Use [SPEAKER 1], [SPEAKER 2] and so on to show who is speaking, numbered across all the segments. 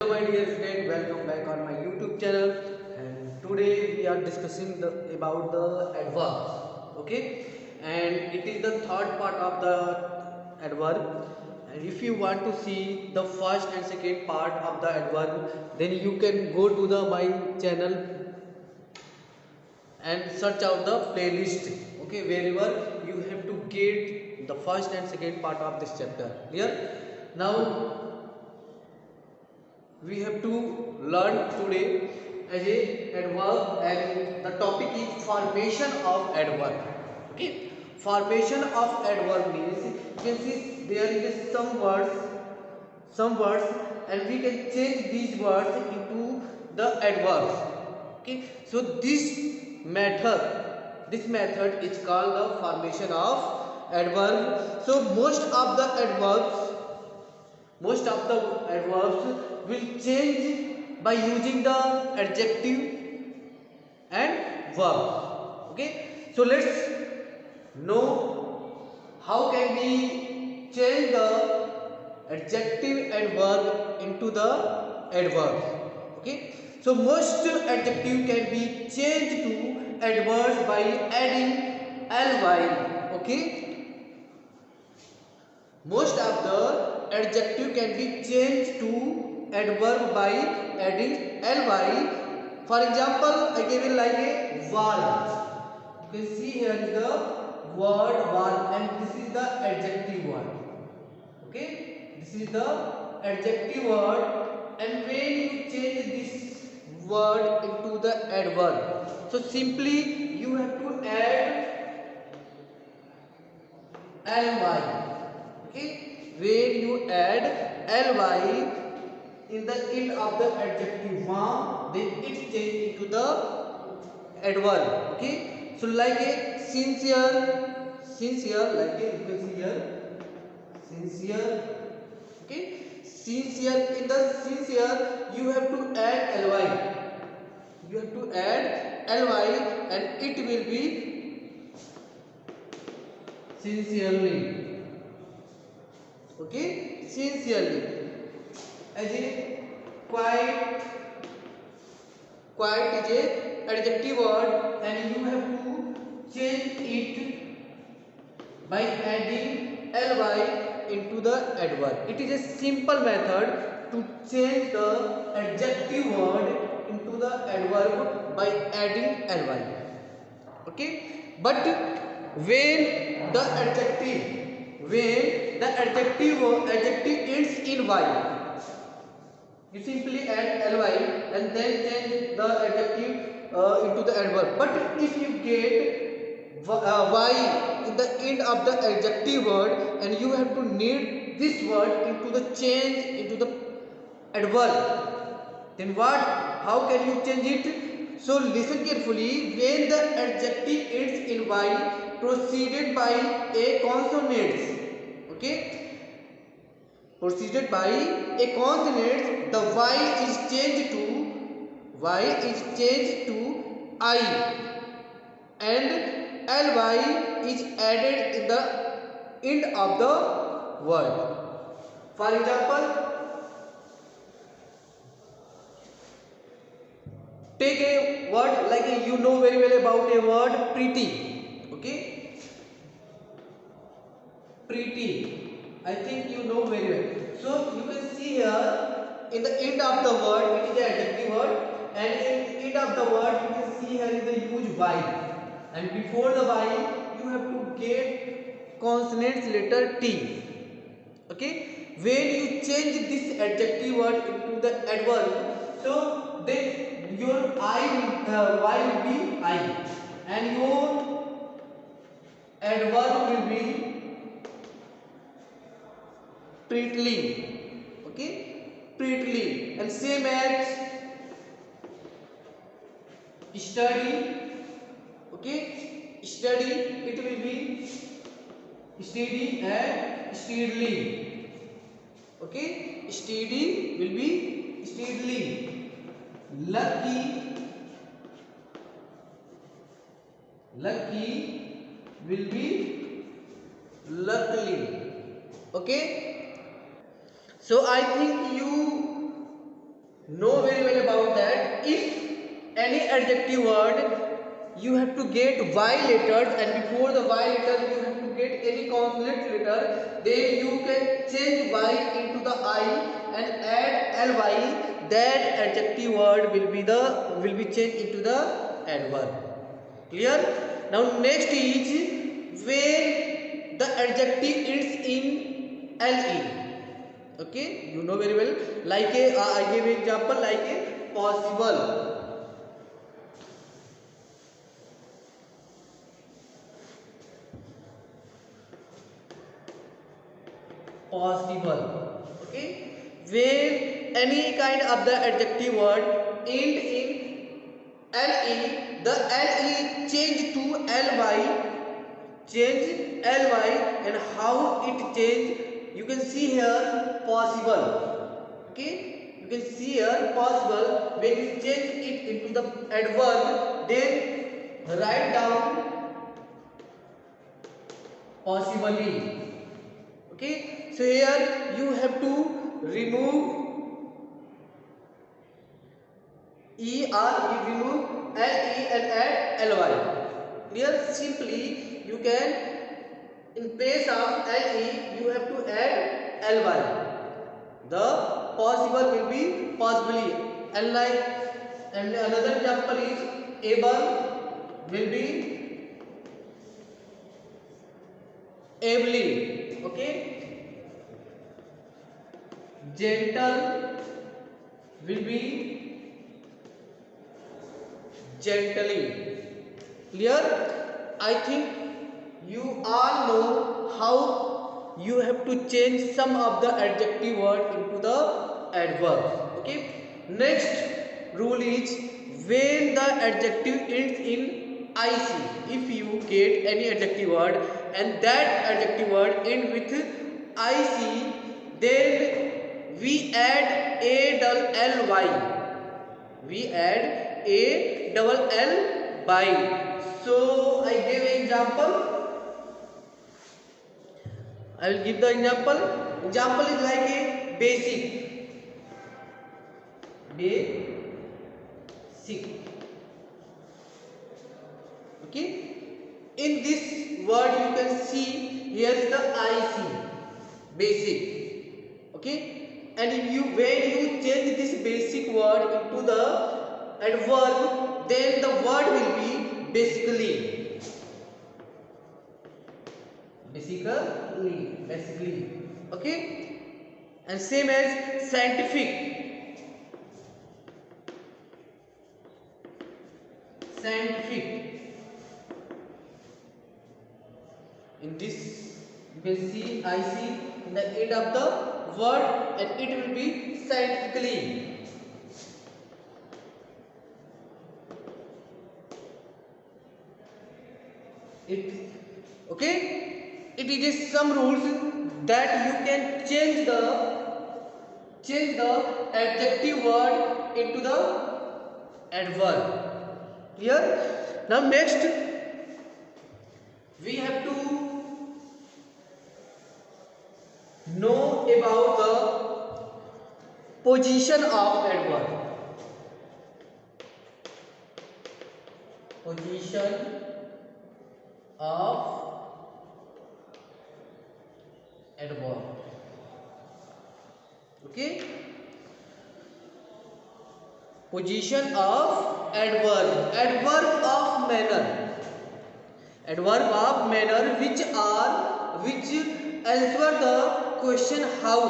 [SPEAKER 1] My dear friend, welcome back on my YouTube channel. And today we are discussing about the adverbs. Okay, and it is the third part of the adverb. And if you want to see the first and second part of the adverb, then you can go to the my channel and search out the playlist. Okay, wherever you have to get the first and second part of this chapter. Clear? Now we have to learn today as a adverb, and the topic is formation of adverb. Okay, formation of adverb means you can see there is some words and we can change these words into the adverbs. Okay, so this method is called the formation of adverb. So most of the adverbs will change by using the adjective and verb. Okay, so let's know how can we change the adjective and verb into the adverbs. Okay, so most adjective can be changed to adverbs by adding ly. Okay, most of the adjective can be changed to adverb by adding ly. For example, I give it like a wall. You can see here is the word wall and this is the adjective word. Okay, this is the adjective word, and when you change this word into the adverb, so simply you have to add ly. Okay, when you add ly in the end of the adjective form, then it changes into the adverb. Okay, so like a sincere, like a, you can see here sincere. Okay, sincere, in the sincere you have to add ly. You have to add ly and it will be sincerely. Okay, sincerely. As in quiet is a adjective word and you have to change it by adding ly into the adverb. It is a simple method to change the adjective word into the adverb by adding ly. Okay, but when the adjective ends in y, you simply add ly and then change the adjective into the adverb. But if you get y in the end of the adjective word and you have to need this word into the change into the adverb, then how can you change it? So listen carefully. When the adjective ends in y preceded by a consonant, okay, preceded by a consonant, the y is changed to I and ly is added in the end of the word. For example, take a word like you know very well about a word pretty. Okay, pretty, I think you know very well. So you can see here in the end of the word it is the adjective word, and in the end of the word you can see here is the huge y, and before the y you have to get consonants letter t. Okay, when you change this adjective word into the adverb, so then your y will be I and your adverb will be prettily. Okay, prettily. And same as study. Okay, study, it will be steady and steadily. Okay, steady will be steadily. Lucky will be luckily. Okay, so I think you know very well about that. If any adjective word you have to get y letters, and before the y letter you have to get any consonant letter, then you can change y into the I and add ly. That adjective word will be changed into the adverb. Clear? Now next is when the adjective ends in le. Okay, you know very well. Like a, I gave example like a possible. Possible. Okay, when any kind of the adjective word end in le, the le change to ly. Change ly, and how it change, you can see here possible. Okay, you can see here possible. When you change it into the adverb, then write down possibly. Okay, so here you have to remove er, you remove le and add ly. Here simply you can, in place of le you have to add ly. The possible will be possibly, and like, and another example is able will be ably. Okay, gentle will be gently. Clear? I think you all know how you have to change some of the adjective word into the adverb. Okay, next rule is when the adjective ends in ic. If you get any adjective word and that adjective word end with ic, then we add a double ly. We add a double l by. So I gave an example. I will give the example. Example is like a basic. Basic. Okay. In this word you can see here is the IC. Basic. Okay. And if you, when you change this basic word into the adverb, then the word will be basically. Basically. Okay, and same as scientific. In this you can see ic in the end of the word, and it will be scientifically. Okay, it is some rules that you can change the adjective word into the adverb. Clear? Now next we have to know about the position of adverb. Position of adverb. Okay, position of adverb. Adverb of manner. Adverb of manner which answer the question how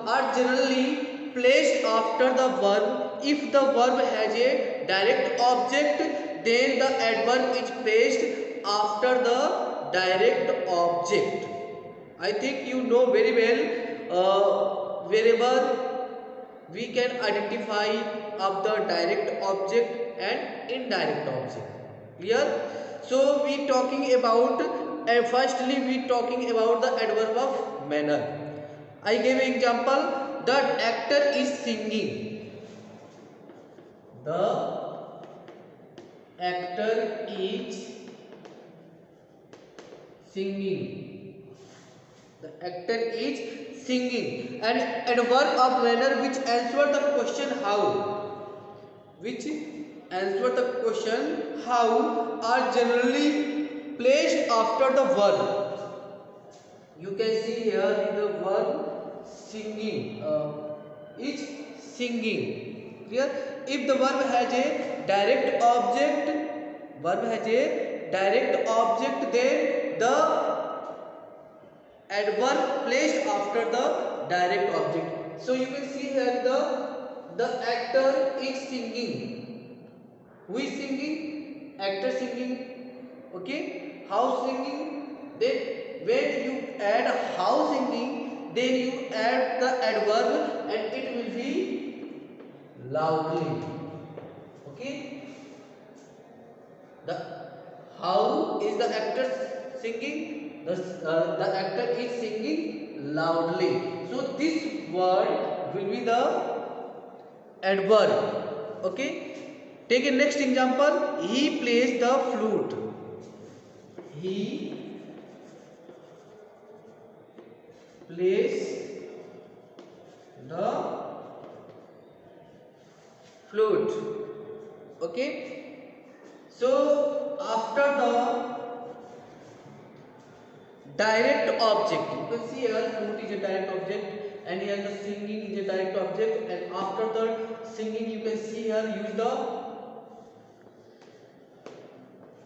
[SPEAKER 1] are generally placed after the verb. If the verb has a direct object, then the adverb is placed after the direct object. I think you know very well wherever we can identify of the direct object and indirect object. Clear? So we talking about firstly we talking about the adverb of manner. I gave an example. The actor is singing. The actor is singing. The actor is singing. And adverb of manner which answer the question how. Which answer the question how are generally placed after the verb. You can see here in the verb singing. Is singing. Clear? If the verb has a direct object, then the adverb placed after the direct object. So you can see here the actor is singing. Who is singing? Actor singing. Okay. How singing? Then when you add how singing, then you add the adverb and it will be loudly. Okay. The how is the actor singing? The actor is singing loudly. So this word will be the adverb. Okay. Take a next example. He plays the flute. He plays the flute. Okay. So after the direct object, you can see here flute is a direct object, and here the singing is a direct object, and after the singing you can see here use the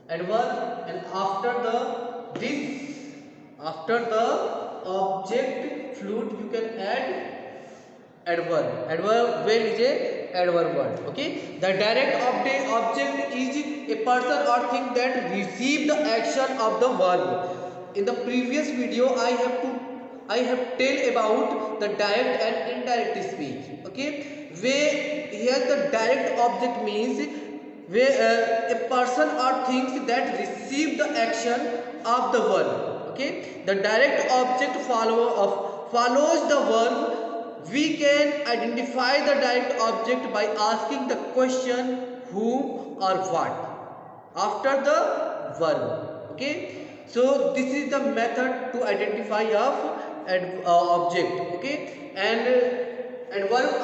[SPEAKER 1] adverb, and after the object flute you can add adverb. Adverb when is a adverb word. Okay. The direct object is a person or thing that receive the action of the verb. In the previous video I have tell about the direct and indirect speech. Okay. Where here the direct object means where a person or things that receive the action of the verb. Okay. The direct object follows the verb. We can identify the direct object by asking the question whom or what after the verb. Okay. So this is the method to identify of object. Okay. And adverb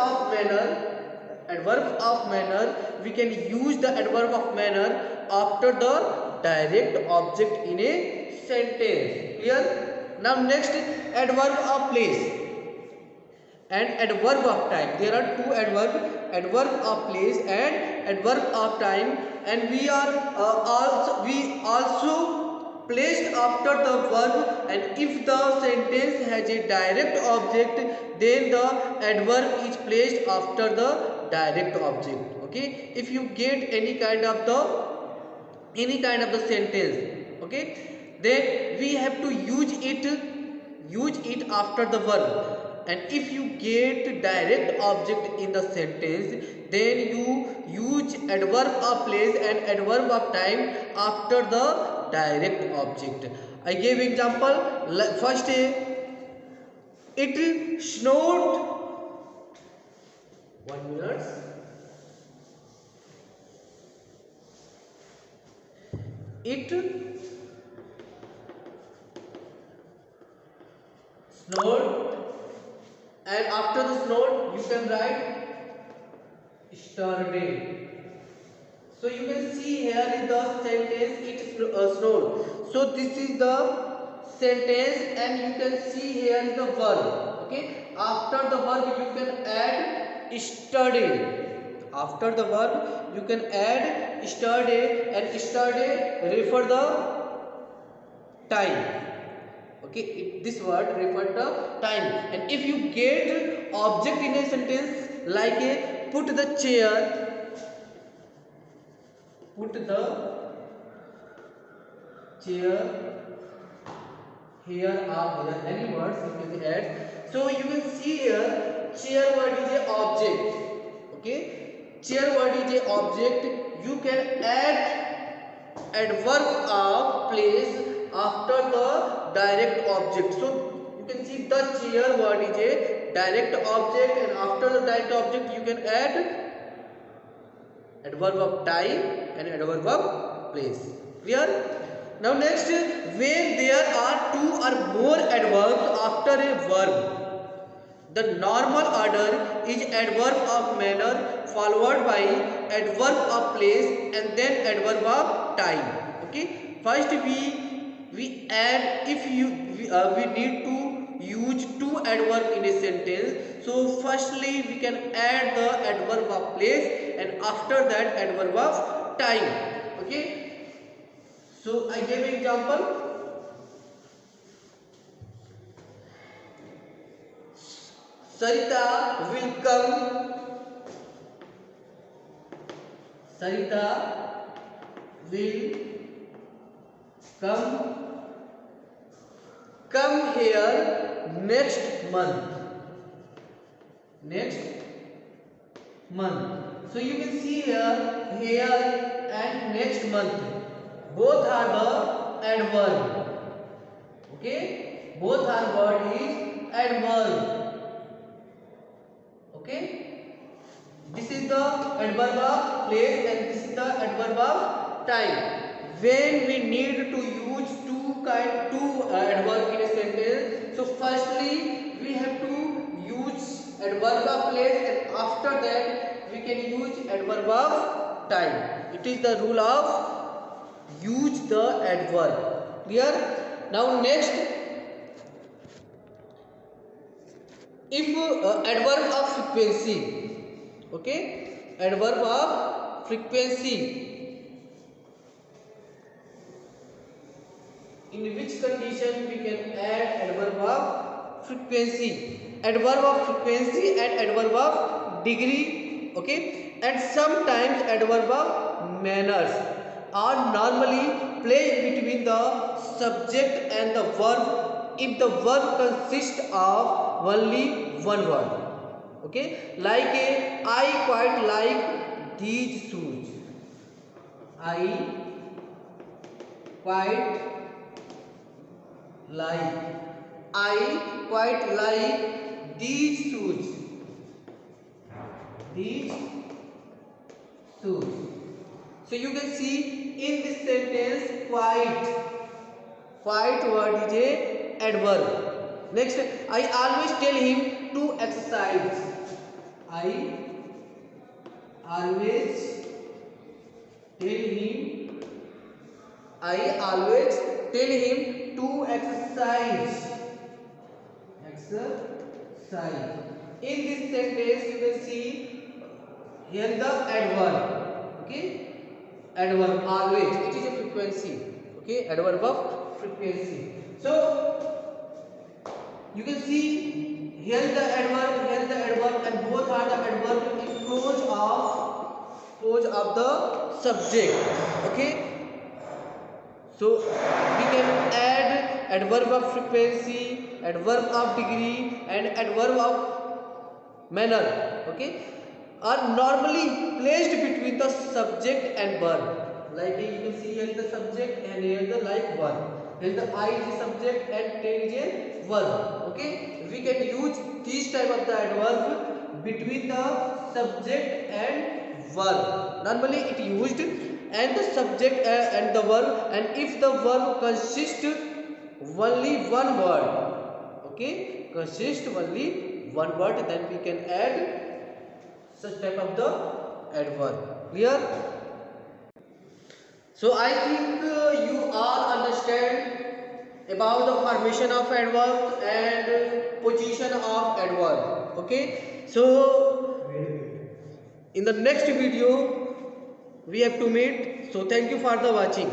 [SPEAKER 1] of manner, we can use the adverb of manner after the direct object in a sentence. Clear? Now next, adverb of place and adverb of time. There are two adverb of place and adverb of time, and we also placed after the verb, and if the sentence has a direct object, then the adverb is placed after the direct object. Okay. If you get any kind of the sentence, okay, then we have to use it after the verb. And if you get direct object in the sentence, then you use adverb of place and adverb of time after the direct object. I gave example. First, it snowed. 1 minute. It snowed. And after the snow, you can write yesterday. So you can see here in the sentence it snowed. So this is the sentence, and you can see here is the verb. Okay. After the verb you can add yesterday. After the verb you can add yesterday, and yesterday refer the time. Okay, this word refer the time. And if you get object in a sentence like a put the chair here or there, any words you can add. So you can see here chair word is a object. Okay, chair word is a object. You can add adverb of place after the direct object. So you can see the chair word is a direct object, and after the direct object you can add adverb of time and adverb of place. Clear? Now next, when there are two or more adverbs after a verb, the normal order is adverb of manner followed by adverb of place and then adverb of time. Okay. First we add if we need to use two adverb in a sentence. So firstly we can add the adverb of place and after that adverb of time. Okay. So I gave an example. Sarita will come. Sarita will come here next month. Next month. So you can see here and next month. Both are the adverb. Okay. Both are what is adverb. Okay, this is the adverb of place and this is the adverb of time. When we need to use two adverb in a sentence, so firstly we have to use adverb of place and after that we can use adverb of time. It is the rule of use the adverb. Clear? Now next, if adverb of frequency, okay, adverb of frequency, in which condition we can add adverb of frequency, adverb of frequency and adverb of degree, okay, and sometimes adverb of manners are normally placed between the subject and the verb if the verb consists of only one word. Okay, like I quite like these shoes. I quite like these shoes. These shoes. So you can see in this sentence quite word is a adverb. Next, I always tell him to exercise. I always tell him to exercise. Exercise. In this sentence, you can see here the adverb. Okay, adverb always. It is a frequency. Okay, adverb of frequency. So you can see here the adverb, and both are the adverb in close of the subject. Okay. So we can add adverb of frequency, adverb of degree, and adverb of manner. Okay, are normally placed between the subject and verb. Like you can see here the subject and here the like verb. Here the I is the subject and tail is a verb. Okay, we can use these type of the adverb between the subject and verb. Normally it used and the subject and the verb, and if the verb consists only one word, okay, consists only one word, then we can add such type of the adverb. Clear? So I think you all understand about the formation of adverb and position of adverb. Okay, so in the next video we have to meet. So thank you for the watching.